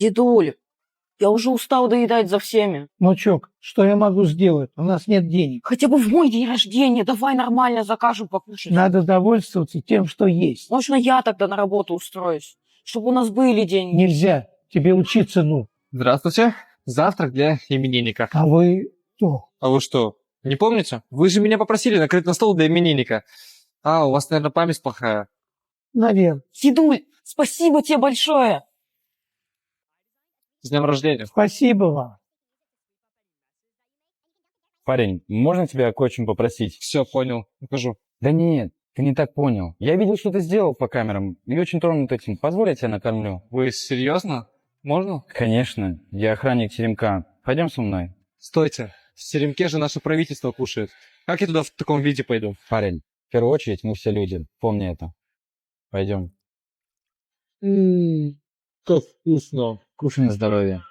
Дедуль, я уже устал доедать за всеми. Внучок, что я могу сделать? У нас нет денег. Хотя бы в мой день рождения давай нормально закажем покушать. Надо довольствоваться тем, что есть. Можно я тогда на работу устроюсь, чтобы у нас были деньги? Нельзя. Тебе учиться, ну. Здравствуйте. Завтрак для именинника. А вы кто? А вы что, не помните? Вы же меня попросили накрыть на стол для именинника. А, у вас, наверное, память плохая. Наверное. Дедуль, спасибо тебе большое. С днем рождения. Спасибо вам. Парень, можно тебя кое-чем попросить? Все, понял. Покажу. Да нет, ты не так понял. Я видел, что ты сделал по камерам, и очень тронут этим. Позволь, я тебя накормлю. Вы серьезно? Можно? Конечно, я охранник теремка. Пойдем со мной. Стойте. В теремке же наше правительство кушает. Как я туда в таком виде пойду? Парень, в первую очередь мы все люди. Помни это. Пойдем. Как вкусно. Кушай на здоровье.